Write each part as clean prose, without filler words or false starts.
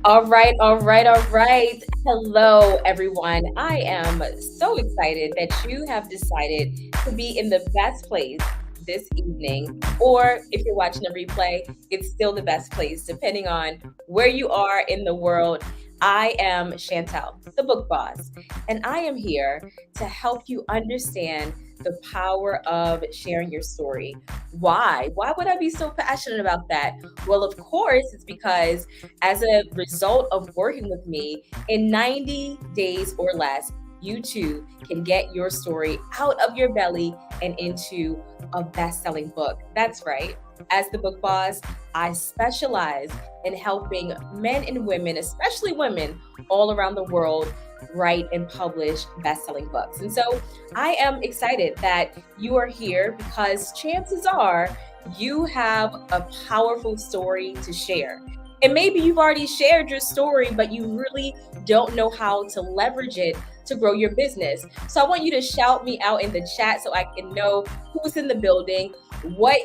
All right, all right, all right. Hello, everyone. I am so excited that you have decided to be in the best place this evening. Or if you're watching a replay, it's still the best place, depending on where you are in the world. I am Chantel, the book boss, and I am here to help you understand the power of sharing your story. Why? Why would I be so passionate about that? Well, of course, it's because as a result of working with me, in 90 days or less, you too can get your story out of your belly and into a best selling book. That's right. As the book boss, I specialize in helping men and women, especially women all around the world, write and publish best selling books. And so I am excited that you are here because chances are you have a powerful story to share. And maybe you've already shared your story, but you really don't know how to leverage it to grow your business. So I want you to shout me out in the chat so I can know who's in the building, what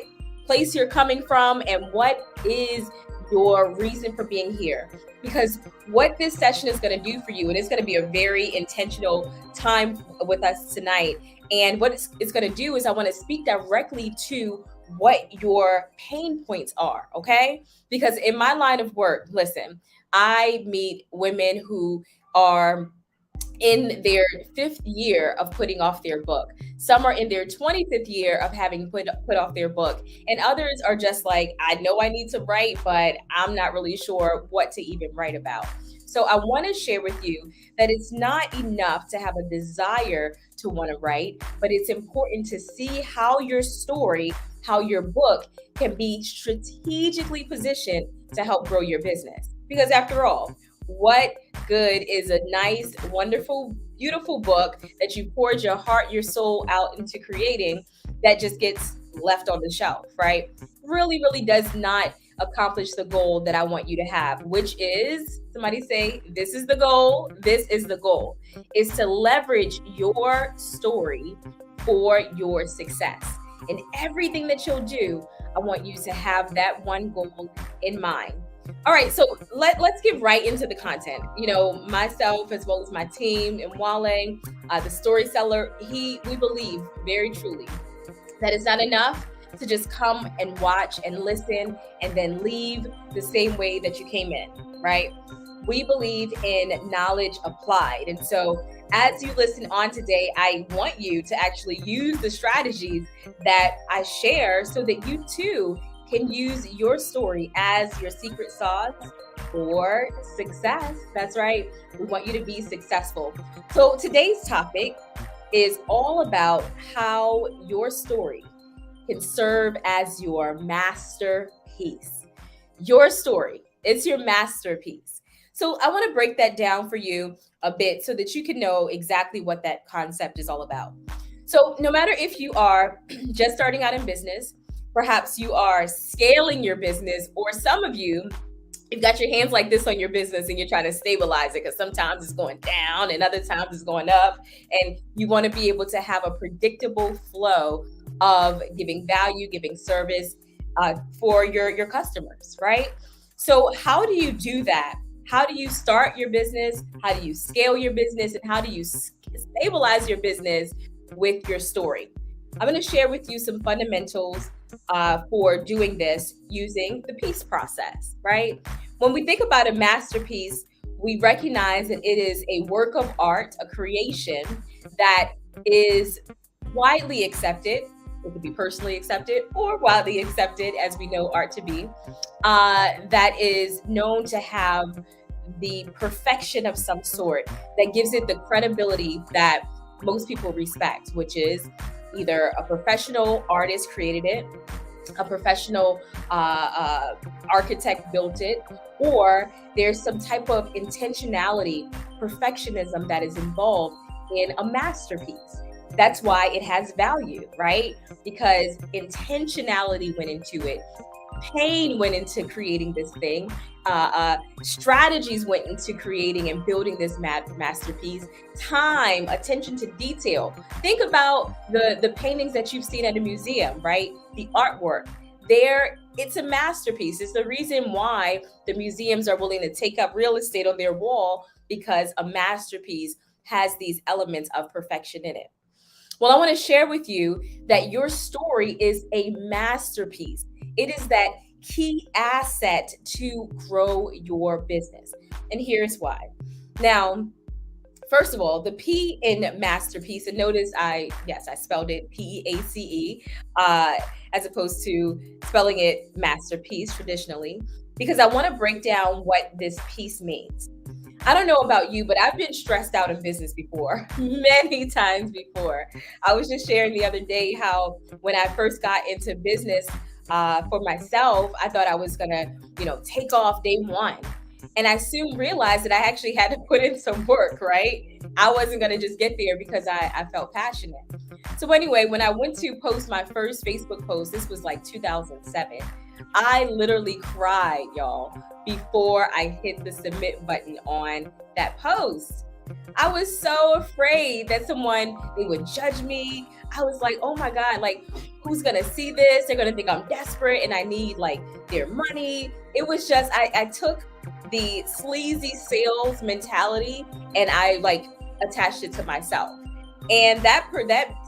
place you're coming from, and what is your reason for being here. Because what this session is going to do for you, and it's going to be a very intentional time with us tonight. And what it's going to do is I want to speak directly to what your pain points are, okay? Because in my line of work, listen, I meet women who are in their fifth year of putting off their book. Some are in their 25th year of having put off their book. And others are just like, I know I need to write, but I'm not really sure what to even write about. So I want to share with you that it's not enough to have a desire to want to write, but it's important to see how your story, how your book can be strategically positioned to help grow your business. Because after all, what good is a nice, wonderful, beautiful book that you poured your heart, your soul out into creating that just gets left on the shelf, right? Really, really does not accomplish the goal that I want you to have, which is, somebody say, this is the goal. This is the goal, is to leverage your story for your success. In everything that you'll do, I want you to have that one goal in mind. All right, so let's get right into the content. You know, myself as well as my team and Wale, the story seller, we believe very truly that it's not enough to just come and watch and listen and then leave the same way that you came in, right? We believe in knowledge applied. And so as you listen on today, I want you to actually use the strategies that I share so that you too can use your story as your secret sauce for success. That's right. We want you to be successful. So today's topic is all about how your story can serve as your masterpiece. Your story, it's your masterpiece. So I want to break that down for you a bit so that you can know exactly what that concept is all about. So no matter if you are just starting out in business, perhaps you are scaling your business, or some of you've got your hands like this on your business and you're trying to stabilize it because sometimes it's going down and other times it's going up. And you want to be able to have a predictable flow of giving value, giving service for your customers, right? So how do you do that? How do you start your business? How do you scale your business? And how do you stabilize your business with your story? I'm going to share with you some fundamentals for doing this using the piece process, right? When we think about a masterpiece, we recognize that it is a work of art, a creation that is widely accepted. It could be personally accepted or widely accepted, as we know art to be, that is known to have the perfection of some sort that gives it the credibility that most people respect, which is Either a professional artist created it, a professional architect built it, or there's some type of intentionality, perfectionism that is involved in a masterpiece. That's why it has value, right? Because intentionality went into it, pain went into creating this thing. Strategies went into creating and building this masterpiece. Time, attention to detail. Think about the paintings that you've seen at a museum, right? The artwork. There, it's a masterpiece. It's the reason why the museums are willing to take up real estate on their wall, because a masterpiece has these elements of perfection in it. Well, I want to share with you that your story is a masterpiece. It is that key asset to grow your business. And here's why. Now, first of all, the P in masterpiece, and notice I spelled it PEACE, as opposed to spelling it masterpiece traditionally, because I want to break down what this piece means. I don't know about you, but I've been stressed out in business before, many times before. I was just sharing the other day how when I first got into business for myself, I thought I was gonna, take off day one. And I soon realized that I actually had to put in some work, right? I wasn't gonna just get there because I felt passionate. So anyway, when I went to post my first Facebook post, this was like 2007. I literally cried, y'all, before I hit the submit button on that post. I was so afraid that they would judge me. I was like, oh my God, like, who's gonna see this? They're gonna think I'm desperate and I need like their money. It was just, I took the sleazy sales mentality and I like attached it to myself. And that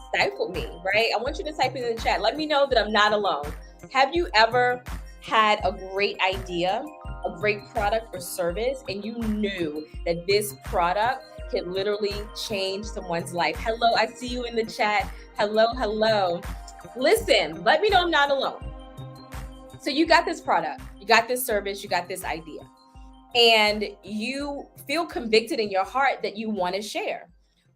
stifled me, right? I want you to type it in the chat. Let me know that I'm not alone. Have you ever had a great idea, a great product or service, and you knew that this product could literally change someone's life? Hello, I see you in the chat. Hello. Listen, let me know I'm not alone. So you got this product, you got this service, you got this idea, and you feel convicted in your heart that you want to share.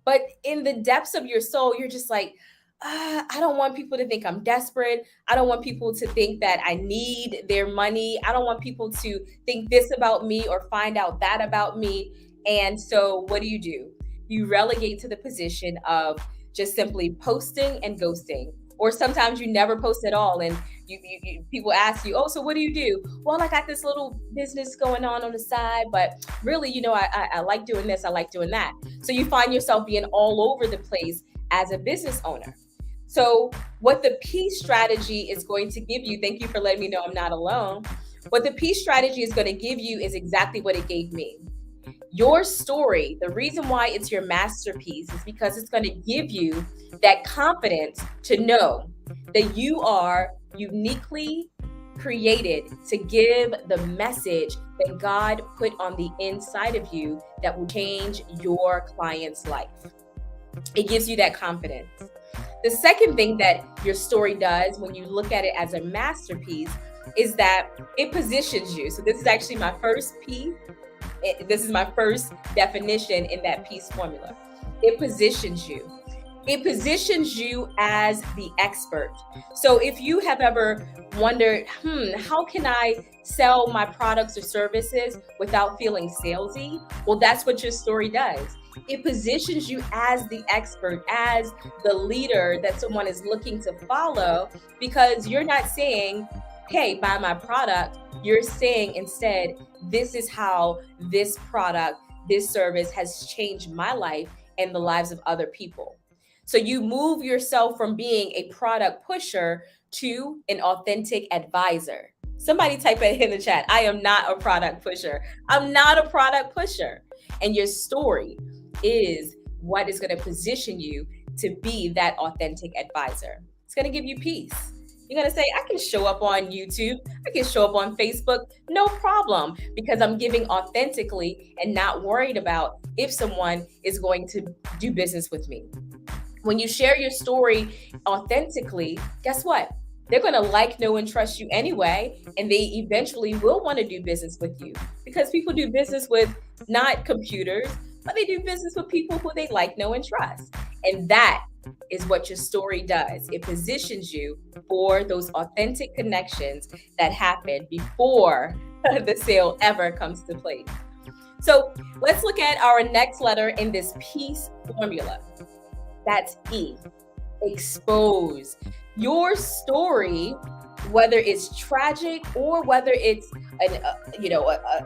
But in the depths of your soul, you're just like, I don't want people to think I'm desperate. I don't want people to think that I need their money. I don't want people to think this about me or find out that about me. And so what do? You relegate to the position of just simply posting and ghosting. Or sometimes you never post at all. And people ask you, oh, so what do you do? Well, I got this little business going on the side, but really, I like doing this. I like doing that. So you find yourself being all over the place as a business owner. So what the P strategy is going to give you, thank you for letting me know I'm not alone. What the P strategy is going to give you is exactly what it gave me. Your story, the reason why it's your masterpiece is because it's going to give you that confidence to know that you are uniquely created to give the message that God put on the inside of you that will change your client's life. It gives you that confidence. The second thing that your story does when you look at it as a masterpiece is that it positions you. So this is actually my first P. This is my first definition in that piece formula. It positions you. It positions you as the expert. So if you have ever wondered, how can I sell my products or services without feeling salesy? Well, that's what your story does. It positions you as the expert, as the leader that someone is looking to follow, because you're not saying, hey, buy my product. You're saying instead, this is how this product, this service has changed my life and the lives of other people. So you move yourself from being a product pusher to an authentic advisor. Somebody type it in the chat. I am not a product pusher. I'm not a product pusher. And your story is what is going to position you to be that authentic advisor. It's going to give you peace. You're going to say, I can show up on YouTube. I can show up on Facebook. No problem, because I'm giving authentically and not worried about if someone is going to do business with me. When you share your story authentically, guess what? They're going to like, know, and trust you anyway, and they eventually will want to do business with you, because people do business with not computers, but they do business with people who they like, know, and trust. And that is what your story does. It positions you for those authentic connections that happen before the sale ever comes to place. So let's look at our next letter in this peace formula. That's E. Expose. Your story, whether it's tragic or whether it's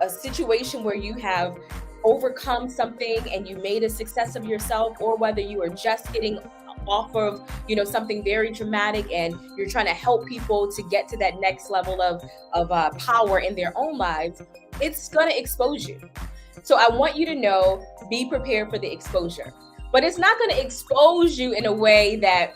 a situation where you have overcome something and you made a success of yourself, or whether you are just getting off of something very dramatic and you're trying to help people to get to that next level of power in their own lives, it's going to expose you. So I want you to know, be prepared for the exposure. But it's not going to expose you in a way that,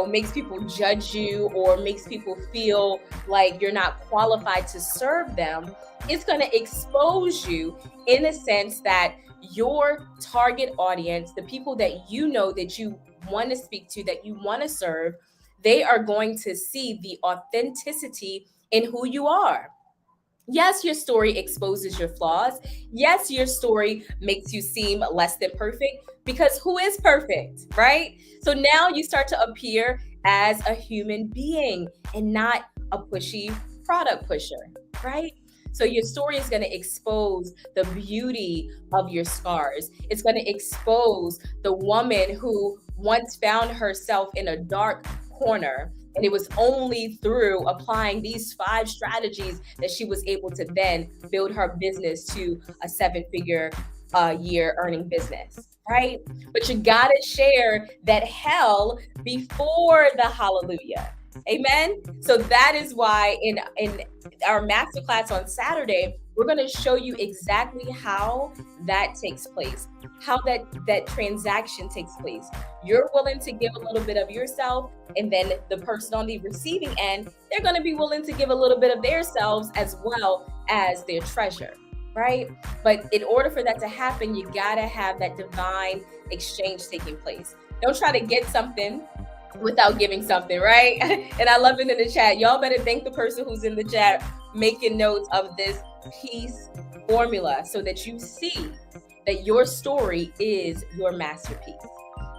makes people judge you or makes people feel like you're not qualified to serve them. It's going to expose you in a sense that your target audience, the people that you know that you want to speak to, that you want to serve, they are going to see the authenticity in who you are. Yes, your story exposes your flaws. Yes, your story makes you seem less than perfect, because who is perfect, right? So now you start to appear as a human being and not a pushy product pusher, right? So your story is going to expose the beauty of your scars. It's going to expose the woman who once found herself in a dark corner, and it was only through applying these 5 strategies that she was able to then build her business to a 7-figure year earning business, right? But you got to share that hell before the hallelujah. Amen. So that is why in our masterclass on Saturday, we're going to show you exactly how that takes place, how that transaction takes place. You're willing to give a little bit of yourself, and then the person on the receiving end, they're going to be willing to give a little bit of themselves as well as their treasure, right? But in order for that to happen, you got to have that divine exchange taking place. Don't try to get something without giving something, right? And I love it in the chat. Y'all better thank the person who's in the chat making notes of this peace formula so that you see that your story is your masterpiece.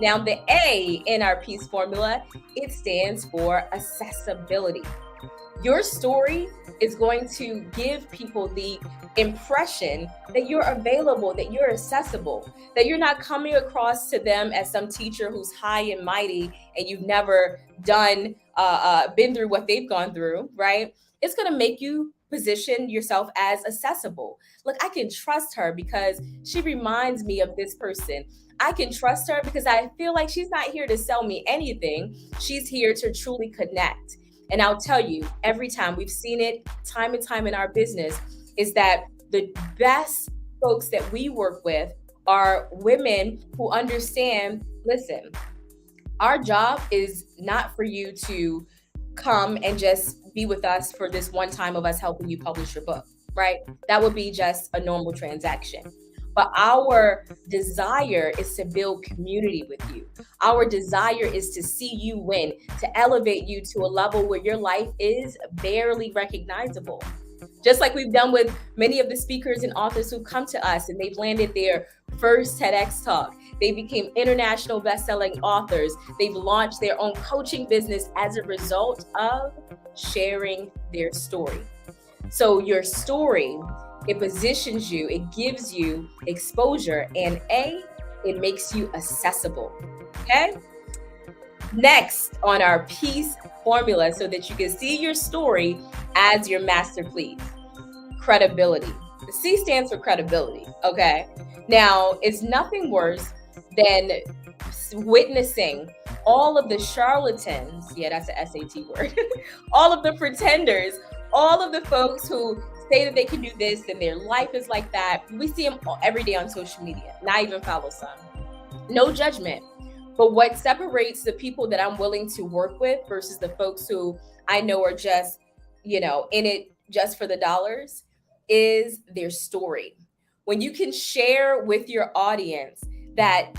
Now, the A in our peace formula, it stands for accessibility. Your story is going to give people the impression that you're available, that you're accessible, that you're not coming across to them as some teacher who's high and mighty and you've never been through what they've gone through, right? It's going to make you position yourself as accessible. Look, I can trust her because she reminds me of this person. I can trust her because I feel like she's not here to sell me anything. She's here to truly connect. And I'll tell you, every time, we've seen it time and time in our business, is that the best folks that we work with are women who understand, listen, our job is not for you to come and just be with us for this one time of us helping you publish your book, right? That would be just a normal transaction. But our desire is to build community with you. Our desire is to see you win, to elevate you to a level where your life is barely recognizable. Just like we've done with many of the speakers and authors who come to us and they've landed their first TEDx talk. They became international best-selling authors. They've launched their own coaching business as a result of sharing their story. So your story, it positions you, it gives you exposure, and A, it makes you accessible. Okay? Next on our peace formula, so that you can see your story as your masterpiece, credibility. The C stands for credibility, okay? Now, it's nothing worse than witnessing all of the charlatans, yeah, that's an SAT word, all of the pretenders, all of the folks who say that they can do this and their life is like that. We see them every day on social media, not even follow some. No judgment. But what separates the people that I'm willing to work with versus the folks who I know are just, in it just for the dollars is their story. When you can share with your audience that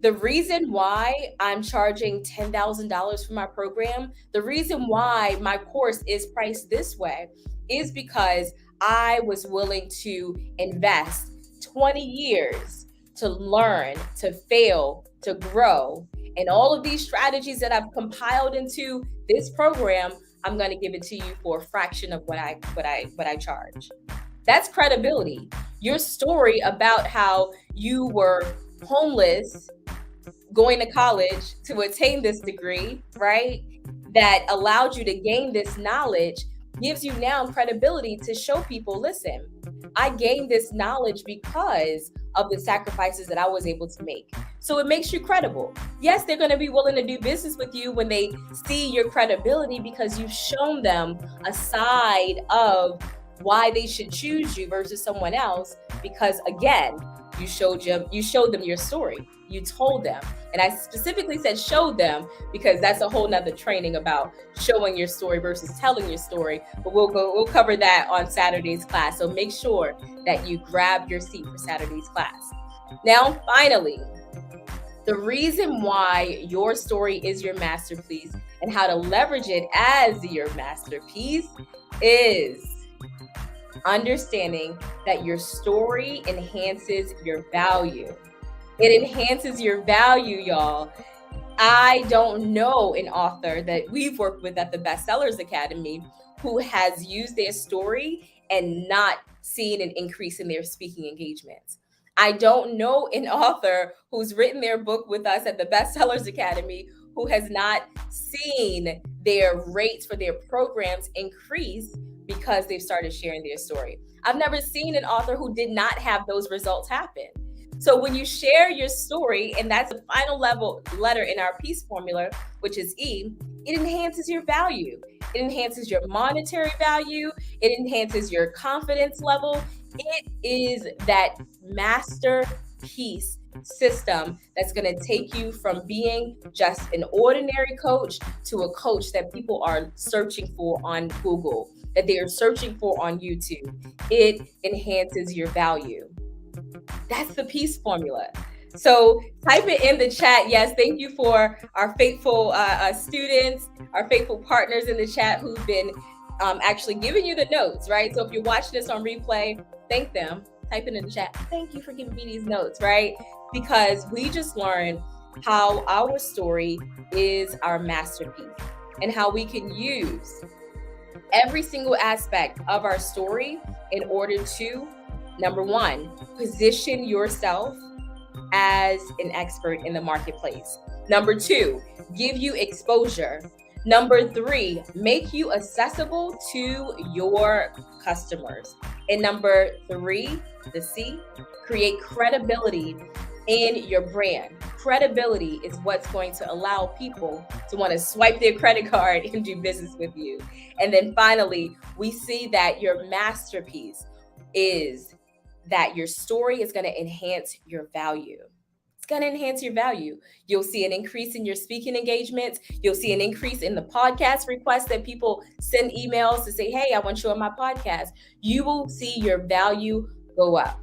the reason why I'm charging $10,000 for my program, the reason why my course is priced this way is because I was willing to invest 20 years to learn, to fail, to grow. And all of these strategies that I've compiled into this program, I'm going to give it to you for a fraction of what I charge. That's credibility. Your story about how you were homeless going to college to attain this degree, right? That allowed you to gain this knowledge gives you now credibility to show people, listen, I gained this knowledge because of the sacrifices that I was able to make. So it makes you credible. Yes, they're going to be willing to do business with you when they see your credibility because you've shown them a side of why they should choose you versus someone else. Because again, you showed them your story. You told them. And I specifically said showed them because that's a whole nother training about showing your story versus telling your story. But we'll cover that on Saturday's class. So make sure that you grab your seat for Saturday's class. Now, finally, the reason why your story is your masterpiece and how to leverage it as your masterpiece is understanding that your story enhances your value. It enhances your value, y'all. I don't know an author that we've worked with at the Bestsellers Academy who has used their story and not seen an increase in their speaking engagements. I don't know an author who's written their book with us at the Bestsellers Academy who has not seen their rates for their programs increase because they've started sharing their story. I've never seen an author who did not have those results happen. So when you share your story, and that's the final letter in our peace formula, which is E, it enhances your value. It enhances your monetary value. It enhances your confidence level. It is that masterpiece system that's going to take you from being just an ordinary coach to a coach that people are searching for on Google, that they are searching for on YouTube. It enhances your value. That's the peace formula. So type it in the chat. Yes, thank you for our faithful students, our faithful partners in the chat who've been actually giving you the notes, right? So if you're watching this on replay, thank them. Type it in the chat. Thank you for giving me these notes, right? Because we just learned how our story is our masterpiece and how we can use every single aspect of our story in order to, number one, position yourself as an expert in the marketplace. Number two, give you exposure. Number three, make you accessible to your customers. And number three, the C, create credibility in your brand. Credibility is what's going to allow people to want to swipe their credit card and do business with you. And then finally, we see that your masterpiece is that your story is going to enhance your value. It's going to enhance your value. You'll see an increase in your speaking engagements. You'll see an increase in the podcast requests that people send emails to say, hey, I want you on my podcast. You will see your value go up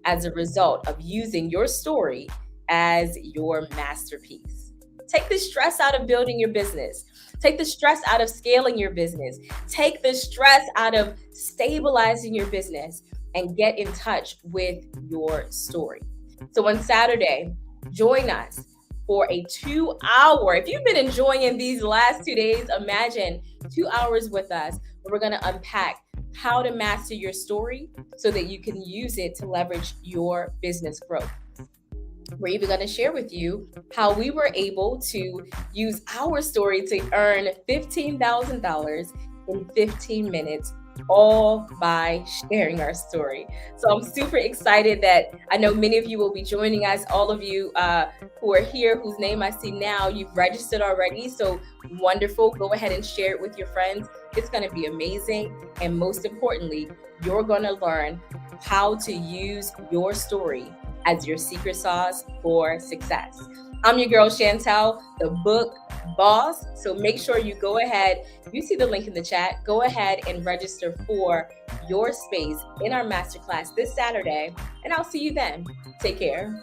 as a result of using your story as your masterpiece. Take the stress out of building your business. Take the stress out of scaling your business. Take the stress out of stabilizing your business and get in touch with your story. So on Saturday, join us for a 2-hour. If you've been enjoying these last 2 days, imagine 2 hours with us where we're going to unpack how to master your story so that you can use it to leverage your business growth. We're even going to share with you how we were able to use our story to earn $15,000 in 15 minutes, all by sharing our story. So I'm super excited that I know many of you will be joining us. All of you who are here, whose name I see now, you've registered already. So wonderful. Go ahead and share it with your friends. It's going to be amazing. And most importantly, you're going to learn how to use your story as your secret sauce for success. I'm your girl, Chantel, the book boss. So make sure you go ahead. You see the link in the chat. Go ahead and register for your space in our masterclass this Saturday. And I'll see you then. Take care.